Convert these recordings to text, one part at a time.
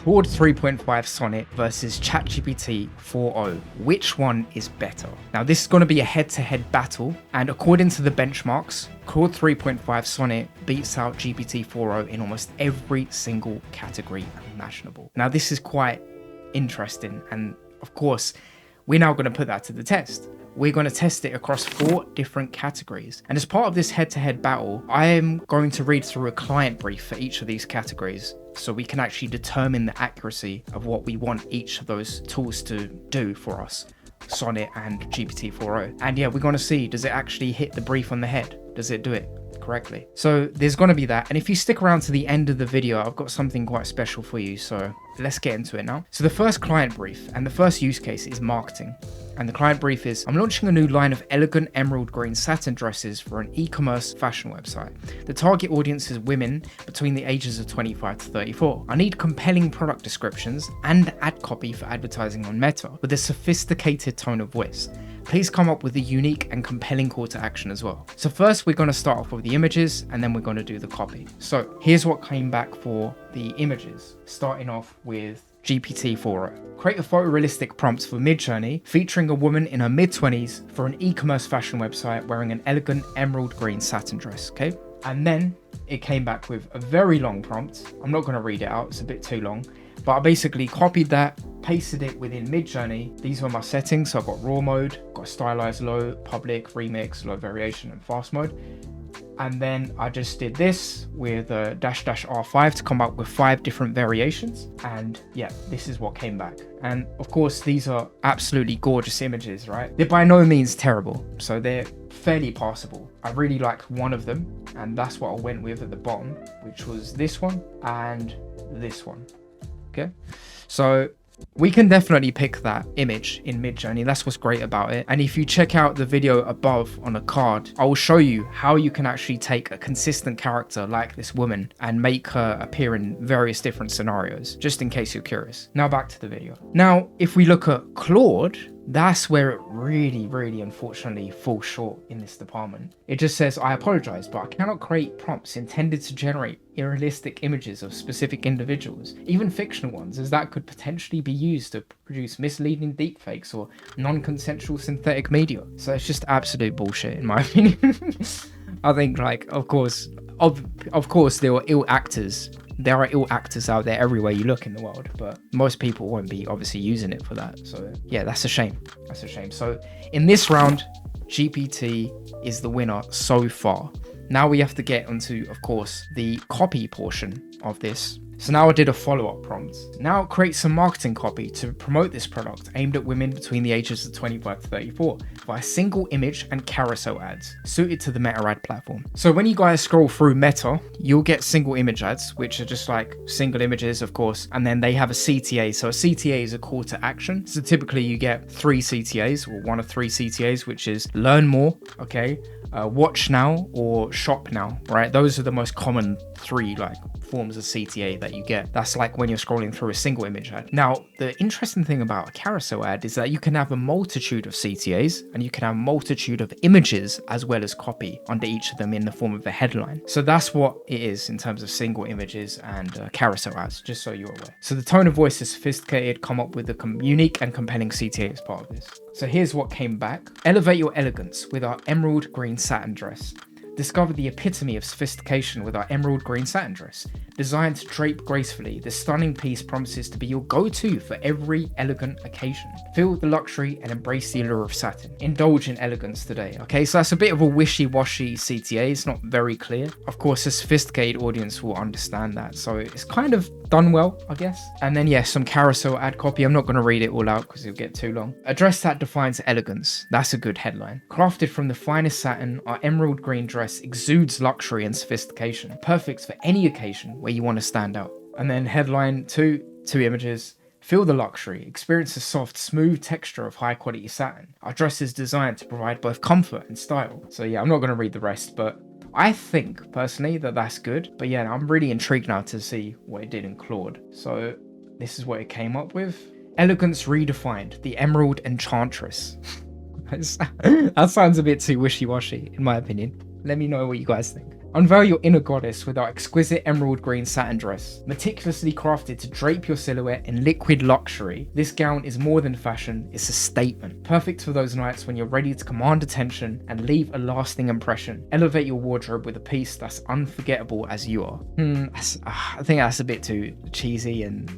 Claude 3.5 Sonnet versus ChatGPT 4o. Which one is better? Now this is going to be a head-to-head battle, and according to the benchmarks, Claude 3.5 Sonnet beats out GPT-4o in almost every single category imaginable. Now this is quite interesting, and of course we're now going to put that to the test. We're going to test it across 4 different categories. And as part of this head-to-head battle, I am going to read through a client brief for each of these categories so we can actually determine the accuracy of what we want each of those tools to do for us, Sonnet and GPT-4o. And yeah, we're going to see, does it actually hit the brief on the head? Does it do it correctly? So there's going to be that. And if you stick around to the end of the video, I've got something quite special for you. So let's get into it now. So the first client brief and the first use case is marketing. And the client brief is, I'm launching a new line of elegant emerald green satin dresses for an e-commerce fashion website. The target audience is women between the ages of 25 to 34. I need compelling product descriptions and ad copy for advertising on Meta with a sophisticated tone of voice. Please come up with a unique and compelling call to action as well. So first we're going to start off with the images and then we're going to do the copy. So here's what came back for the images, starting off with GPT-4o. Create a photorealistic prompt for Midjourney featuring a woman in her mid-20s for an e-commerce fashion website wearing an elegant emerald green satin dress, okay? And then it came back with a very long prompt. I'm not going to read it out, it's a bit too long, but I basically copied that, pasted it within Midjourney. These were my settings, so I've got raw mode, got stylized low, public, remix, low variation, and fast mode. And then I just did this with a --R5 to come up with 5 different variations. And yeah, this is what came back. And of course, these are absolutely gorgeous images, right? They're by no means terrible, so they're fairly passable. I really like one of them, and that's what I went with at the bottom, which was this one and this one. Okay, so we can definitely pick that image in Midjourney. That's what's great about it. And if you check out the video above on a card, I will show you how you can actually take a consistent character like this woman and make her appear in various different scenarios, just in case you're curious. Now back to the video. Now, if we look at Claude, that's where it really unfortunately falls short in this department. It just says, I apologize, but I cannot create prompts intended to generate unrealistic images of specific individuals, even fictional ones, as that could potentially be used to produce misleading deepfakes or non-consensual synthetic media. So it's just absolute bullshit in my opinion. I think, like, of course there were ill actors. There are ill actors out there everywhere you look in the world, but most people won't be obviously using it for that. So yeah, that's a shame. That's a shame. So in this round, GPT is the winner so far. Now we have to get onto, of course, the copy portion of this. So now I did a follow-up prompt. Now create some marketing copy to promote this product aimed at women between the ages of 25 to 34 via single image and carousel ads suited to the Meta ad platform. So when you guys scroll through Meta, you'll get single image ads, which are just like single images, of course, and then they have a CTA. So a CTA is a call to action. So typically you get 3 CTAs, or 1 of 3 CTAs, which is learn more, okay, watch now, or shop now, right? Those are the most common 3 like forms of CTA that you get. That's like when you're scrolling through a single image ad. Now, the interesting thing about a carousel ad is that you can have a multitude of CTAs and you can have a multitude of images as well as copy under each of them in the form of a headline. So that's what it is in terms of single images and carousel ads, just so you're aware. So the tone of voice is sophisticated, come up with a unique and compelling CTA as part of this. So here's what came back. Elevate your elegance with our emerald green satin dress. Discover the epitome of sophistication with our emerald green satin dress. Designed to drape gracefully, this stunning piece promises to be your go-to for every elegant occasion. Feel the luxury and embrace the allure of satin. Indulge in elegance today. Okay, so that's a bit of a wishy-washy CTA. It's not very clear. Of course, a sophisticated audience will understand that. So it's kind of done well, I guess. And then, yeah, some carousel ad copy. I'm not going to read it all out because it'll get too long. A dress that defines elegance. That's a good headline. Crafted from the finest satin, our emerald green dress exudes luxury and sophistication. Perfect for any occasion where you want to stand out. And then headline 2 images. Feel the luxury. Experience the soft, smooth texture of high quality satin. Our dress is designed to provide both comfort and style. So yeah, I'm not going to read the rest, but I think personally that that's good. But yeah, I'm really intrigued now to see what it did in Claude. So this is what it came up with. Elegance redefined. The Emerald Enchantress. That sounds a bit too wishy-washy in my opinion. Let me know what you guys think. Unveil your inner goddess with our exquisite emerald green satin dress. Meticulously crafted to drape your silhouette in liquid luxury, this gown is more than fashion, it's a statement. Perfect for those nights when you're ready to command attention and leave a lasting impression. Elevate your wardrobe with a piece that's unforgettable as you are. I think that's a bit too cheesy and,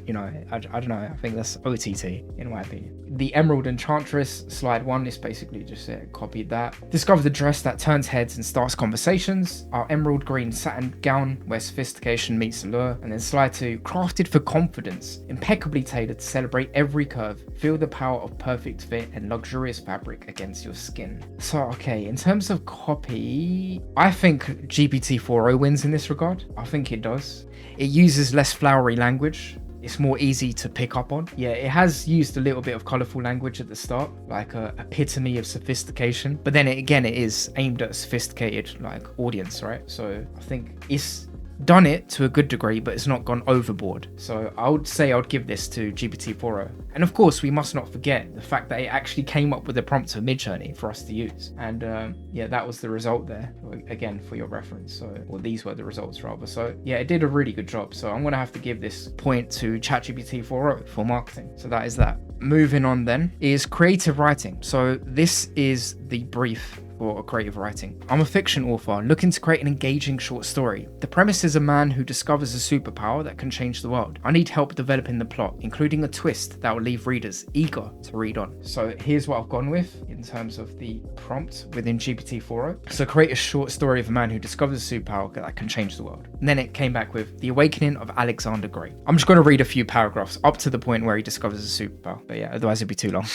I don't know, I think that's OTT in my opinion. The Emerald Enchantress, slide 1, is basically just copied that. Discover the dress that turns heads and starts conversations. Our emerald green satin gown, where sophistication meets allure. And then slide 2, crafted for confidence, impeccably tailored to celebrate every curve. Feel the power of perfect fit and luxurious fabric against your skin. So, okay, in terms of copy, I think GPT-4o wins in this regard. I think it does. It uses less flowery language. It's more easy to pick up on. Yeah, it has used a little bit of colourful language at the start, like a epitome of sophistication. But then it is aimed at a sophisticated audience, right? So I think it's done it to a good degree, but it's not gone overboard. So I would say I would give this to GPT-4o. And of course, we must not forget the fact that it actually came up with a prompt for Midjourney for us to use. And yeah, that was the result there, again, for your reference. So, well, these were the results rather. So yeah, it did a really good job. So I'm going to have to give this point to ChatGPT-4o for marketing. So that is that. Moving on then is creative writing. So this is the brief for creative writing. I'm a fiction author looking to create an engaging short story. The premise is a man who discovers a superpower that can change the world. I need help developing the plot, including a twist that will leave readers eager to read on. So here's what I've gone with in terms of the prompt within GPT-4o. So create a short story of a man who discovers a superpower that can change the world. And then it came back with The Awakening of Alexander Gray. I'm just going to read a few paragraphs up to the point where he discovers a superpower. But yeah, otherwise it'd be too long.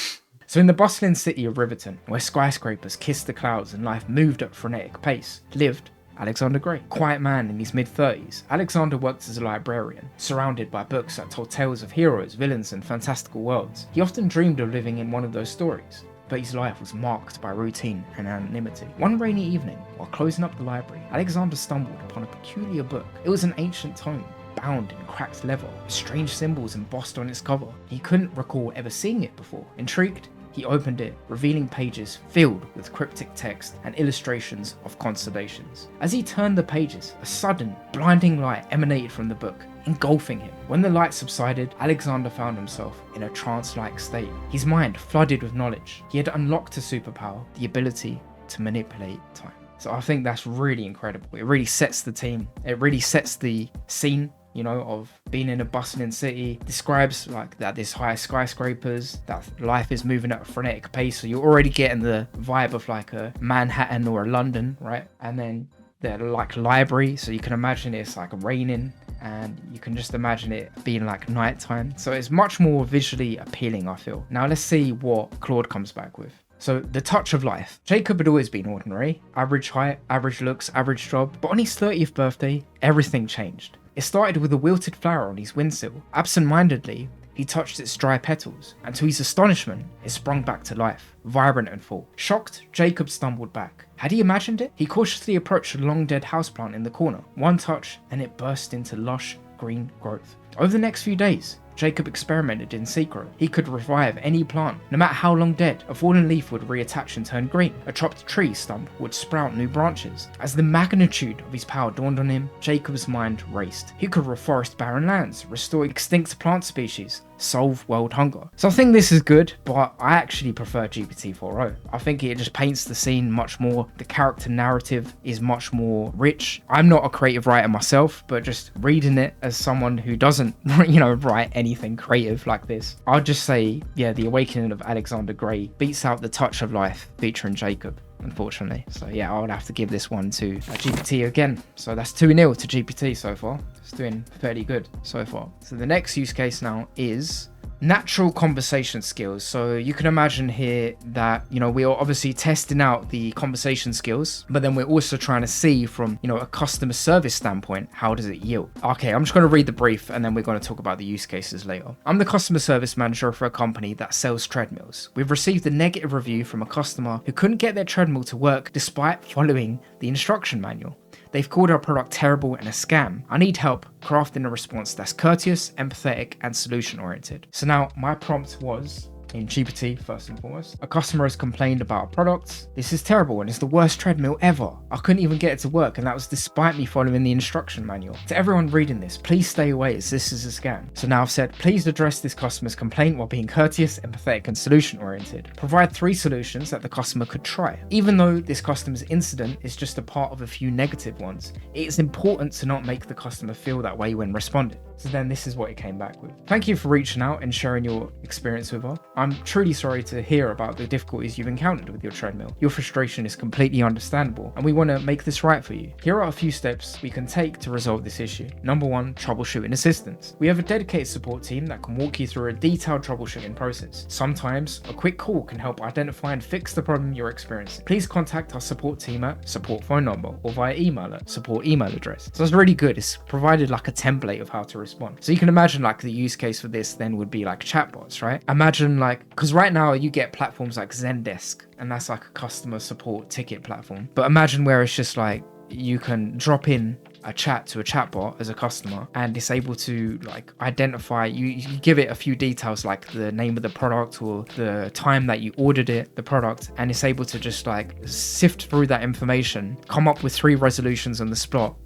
So in the bustling city of Riverton, where skyscrapers kissed the clouds and life moved at frenetic pace, lived Alexander Gray. Quiet man in his mid-30s, Alexander worked as a librarian, surrounded by books that told tales of heroes, villains, and fantastical worlds. He often dreamed of living in one of those stories, but his life was marked by routine and anonymity. One rainy evening, while closing up the library, Alexander stumbled upon a peculiar book. It was an ancient tome, bound in cracked leather, with strange symbols embossed on its cover. He couldn't recall ever seeing it before. Intrigued, he opened it, revealing pages filled with cryptic text and illustrations of constellations. As he turned the pages, a sudden, blinding light emanated from the book, engulfing him. When the light subsided, Alexander found himself in a trance-like state. His mind flooded with knowledge. He had unlocked a superpower, the ability to manipulate time. So I think that's really incredible. It really sets the team. It really sets the scene, of being in a bustling city. Describes that there's high skyscrapers, that life is moving at a frenetic pace. So you're already getting the vibe of a Manhattan or a London, right? And then the library. So you can imagine it's raining, and you can just imagine it being nighttime. So it's much more visually appealing, I feel. Now let's see what Claude comes back with. So the touch of life. Jacob had always been ordinary, average height, average looks, average job, but on his 30th birthday, everything changed. It started with a wilted flower on his windsill. Absent-mindedly, he touched its dry petals, and to his astonishment, it sprung back to life, vibrant and full. Shocked, Jacob stumbled back. Had he imagined it? He cautiously approached a long-dead houseplant in the corner. One touch, and it burst into lush, green growth. Over the next few days, Jacob experimented in secret. He could revive any plant, no matter how long dead. A fallen leaf would reattach and turn green. A chopped tree stump would sprout new branches. As the magnitude of his power dawned on him, Jacob's mind raced. He could reforest barren lands, restore extinct plant species, solve world hunger. So I think this is good, but I actually prefer GPT-4o. I think it just paints the scene much more. The character narrative is much more rich. I'm not a creative writer myself, but just reading it as someone who doesn't, write anything creative like this, I'll just say, yeah, The Awakening of Alexander Gray beats out The Touch of Life featuring Jacob, unfortunately. So yeah, I would have to give this one to GPT again. So that's 2-0 to GPT so far. It's doing fairly good so far. So the next use case now is natural conversation skills. So you can imagine here that, we are obviously testing out the conversation skills, but then we're also trying to see from, a customer service standpoint, how does it yield? Okay, I'm just going to read the brief and then we're going to talk about the use cases later. I'm the customer service manager for a company that sells treadmills. We've received a negative review from a customer who couldn't get their treadmill to work despite following the instruction manual. They've called our product terrible and a scam. I need help crafting a response that's courteous, empathetic, and solution-oriented. So now my prompt was in GPT first and foremost. A customer has complained about a product. This is terrible and it's the worst treadmill ever. I couldn't even get it to work, and that was despite me following the instruction manual. To everyone reading this, please stay away as this is a scam. So now I've said, please address this customer's complaint while being courteous, empathetic, and solution oriented. Provide 3 solutions that the customer could try. Even though this customer's incident is just a part of a few negative ones, it is important to not make the customer feel that way when responding. So then this is what it came back with. Thank you for reaching out and sharing your experience with us. I'm truly sorry to hear about the difficulties you've encountered with your treadmill. Your frustration is completely understandable, and we want to make this right for you. Here are a few steps we can take to resolve this issue. Number 1, troubleshooting assistance. We have a dedicated support team that can walk you through a detailed troubleshooting process. Sometimes a quick call can help identify and fix the problem you're experiencing. Please contact our support team at support phone number or via email at support email address. So it's really good. It's provided like a template of how to respond. So you can imagine like the use case for this then would be like chatbots, right? Imagine like, because right now you get platforms like Zendesk, and that's like a customer support ticket platform. But imagine where it's just like you can drop in a chat to a chatbot as a customer, and it's able to like identify, you give it a few details like the name of the product or the time that you ordered the product, and it's able to just like sift through that information, come up with 3 resolutions on the spot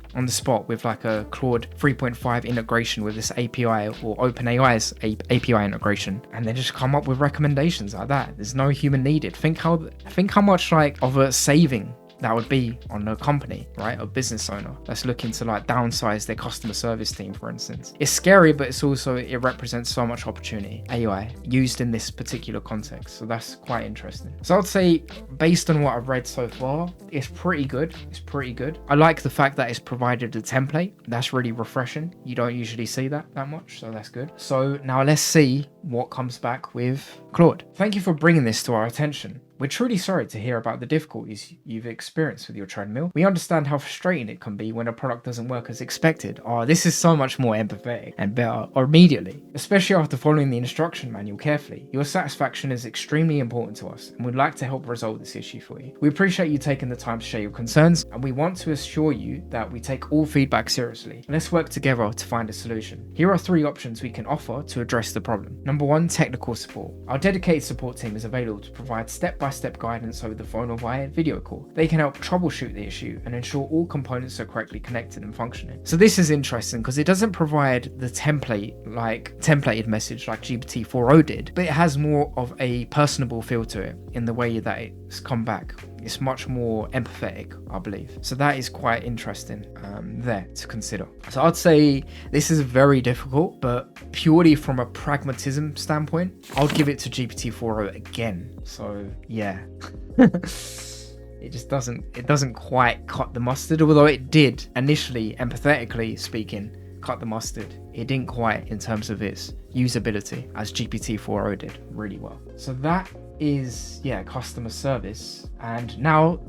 with like a Claude 3.5 integration with this API or OpenAI's API integration, and then just come up with recommendations like that. There's no human needed. Think how much like of a saving that would be on a company, right? A business owner that's looking to like downsize their customer service team, for instance. It's scary, but it represents so much opportunity. AI used in this particular context. So that's quite interesting. So I'd say based on what I've read so far, it's pretty good. I like the fact that it's provided a template. That's really refreshing. You don't usually see that much, so that's good. So now let's see what comes back with Claude. Thank you for bringing this to our attention. We're truly sorry to hear about the difficulties you've experienced with your treadmill. We understand how frustrating it can be when a product doesn't work as expected. Oh, this is so much more empathetic and better, or immediately, especially after following the instruction manual carefully. Your satisfaction is extremely important to us, and we'd like to help resolve this issue for you. We appreciate you taking the time to share your concerns, and we want to assure you that we take all feedback seriously. Let's work together to find a solution. Here are 3 options we can offer to address the problem. Number 1, technical support. Our dedicated support team is available to provide step-by-step guidance over the phone or via video call. They can help troubleshoot the issue and ensure all components are correctly connected and functioning. So this is interesting because it doesn't provide the templated message like GPT-4o did, but it has more of a personable feel to it in the way that it's come back. It's much more empathetic, I believe. So that is quite interesting there to consider. So I'd say this is very difficult, but purely from a pragmatism standpoint, I'll give it to GPT-4o again. So yeah. It just doesn't quite cut the mustard, although it did initially, empathetically speaking, cut the mustard. It didn't quite in terms of its usability, as GPT-4o did really well. So that is, customer service. And now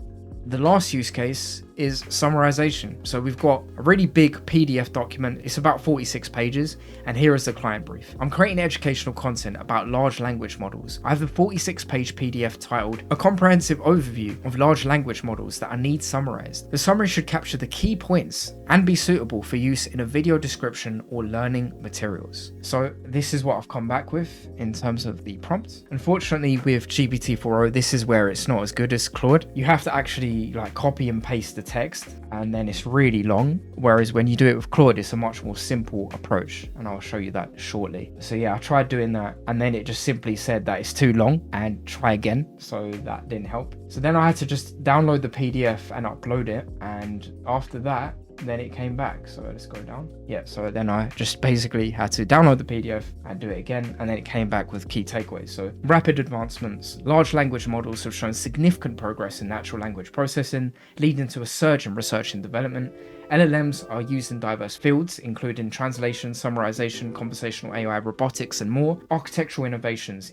the last use case is summarization. So we've got a really big PDF document. It's about 46 pages, and here is the client brief. I'm creating educational content about large language models. I have a 46-page PDF titled A Comprehensive Overview of Large Language Models that I need summarized. The summary should capture the key points and be suitable for use in a video description or learning materials. So this is what I've come back with in terms of the prompt. Unfortunately, with GPT-4o, this is where it's not as good as Claude. You have to actually like copy and paste the text, and then it's really long, whereas when you do it with Claude, it's a much more simple approach, and I'll show you that shortly. So yeah, I tried doing that, and then it just simply said that it's too long and try again, so that didn't help. So then I had to just download the PDF and upload it, and after that then it came back. So let's go down. So then I just basically had to download the PDF and do it again, and then it came back with key takeaways. So rapid advancements. Large language models have shown significant progress in natural language processing, leading to a surge in research and development. LLMs are used in diverse fields, including translation, summarization, conversational AI, robotics, and more. Architectural innovations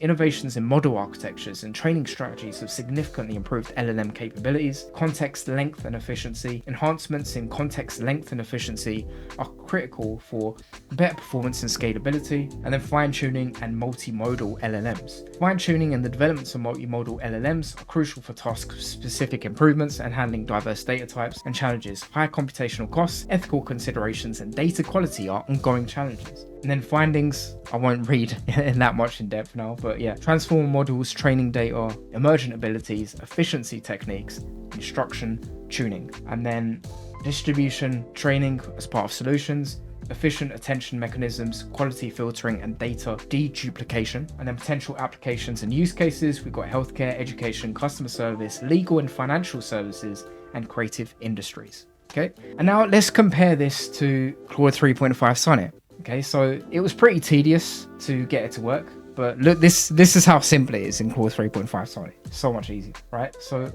in model architectures and training strategies have significantly improved LLM capabilities. Context length and efficiency. Enhancements in context length and efficiency are critical for better performance and scalability. And then fine-tuning and multimodal LLMs. Fine-tuning and the developments of multimodal LLMs are crucial for task-specific improvements and handling diverse data types and challenges. High computational operational costs, ethical considerations, and data quality are ongoing challenges. And then findings, I won't read in that much in depth now, but yeah, transformer models, training data, emergent abilities, efficiency techniques, instruction, tuning, and then distribution, training as part of solutions, efficient attention mechanisms, quality filtering, and data deduplication. And then potential applications and use cases, we've got healthcare, education, customer service, legal and financial services, and creative industries. Okay, and now let's compare this to Claude 3.5 Sonnet. Okay, so it was pretty tedious to get it to work, but look, this is how simple it is in Claude 3.5 Sonnet. So much easier, right? So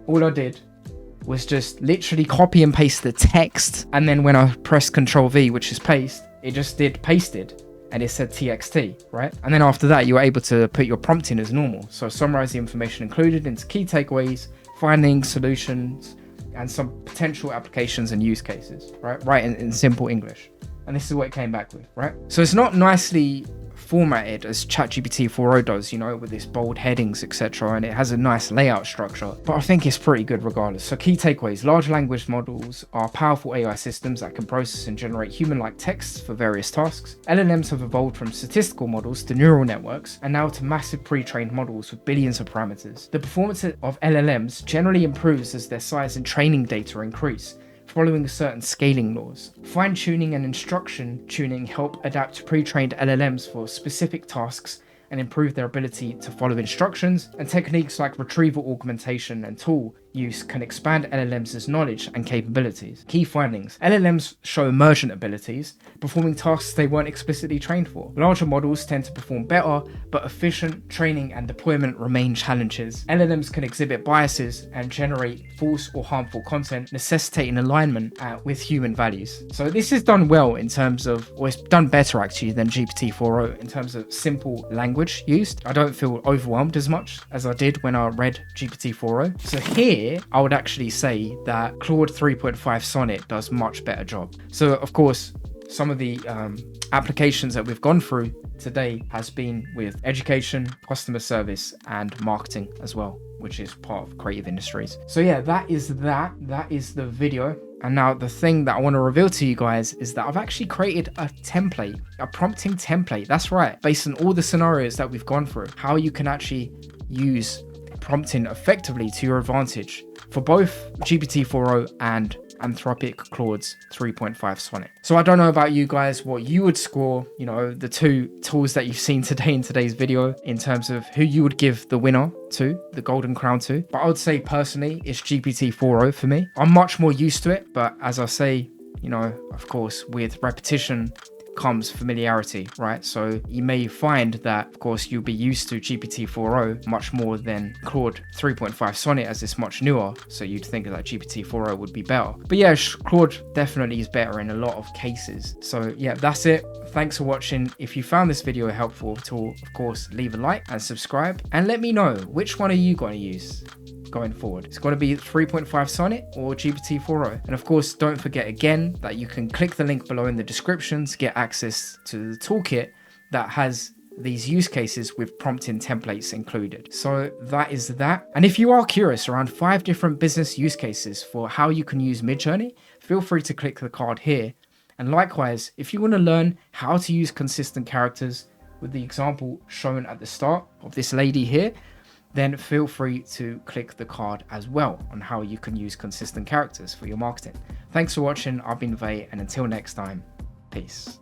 all I did was just literally copy and paste the text, and then when I pressed Ctrl V, which is paste, it just did pasted, and it said TXT, right? And then after that, you were able to put your prompt in as normal. So summarize the information included into key takeaways, findings, solutions, and some potential applications and use cases, right? In simple English. And this is what it came back with, right? So it's not nicely formatted as ChatGPT-4o does, you know, with this bold headings, etc. And it has a nice layout structure, but I think it's pretty good regardless. So key takeaways: large language models are powerful AI systems that can process and generate human-like texts for various tasks. LLMs have evolved from statistical models to neural networks, and now to massive pre-trained models with billions of parameters. The performance of LLMs generally improves as their size and training data increase, following certain scaling laws. Fine-tuning and instruction tuning help adapt pre-trained LLMs for specific tasks and improve their ability to follow instructions, and techniques like retrieval augmentation and tool use can expand LLMs' knowledge and capabilities. Key findings: LLMs show emergent abilities, performing tasks they weren't explicitly trained for. Larger models tend to perform better, but efficient training and deployment remain challenges. LLMs can exhibit biases and generate false or harmful content, necessitating alignment with human values. So this is done well in terms of, or it's done better actually than GPT-4o in terms of simple language used. I don't feel overwhelmed as much as I did when I read GPT-4o. So here, I would actually say that Claude 3.5 Sonnet does much better job. So of course, some of the applications that we've gone through today has been with education, customer service, and marketing as well, which is part of creative industries. So yeah, that is the video. And now the thing that I want to reveal to you guys is that I've actually created a template, a prompting template. That's right, based on all the scenarios that we've gone through, how you can actually use prompting effectively to your advantage for both GPT-4o and Anthropic Claude's 3.5 Sonnet. So I don't know about you guys, what you would score, you know, the two tools that you've seen today in today's video in terms of who you would give the winner to, the golden crown to. But I would say personally, it's GPT-4o for me. I'm much more used to it, but as I say, you know, of course, with repetition comes familiarity, right? So you may find that, of course, you'll be used to GPT-4o much more than Claude 3.5 Sonnet, as it's much newer. So you'd think that GPT-4o would be better. But yeah, Claude definitely is better in a lot of cases. So yeah, that's it. Thanks for watching. If you found this video helpful at all, of course, leave a like and subscribe, and let me know which one are you going to use going forward. It's got to be 3.5 Sonnet or GPT-4o. And of course, don't forget again that you can click the link below in the description to get access to the toolkit that has these use cases with prompting templates included. So that is that. And if you are curious around 5 different business use cases for how you can use Midjourney, feel free to click the card here. And likewise, if you want to learn how to use consistent characters with the example shown at the start of this lady here, then feel free to click the card as well on how you can use consistent characters for your marketing. Thanks for watching. I've been Vay, and until next time, peace.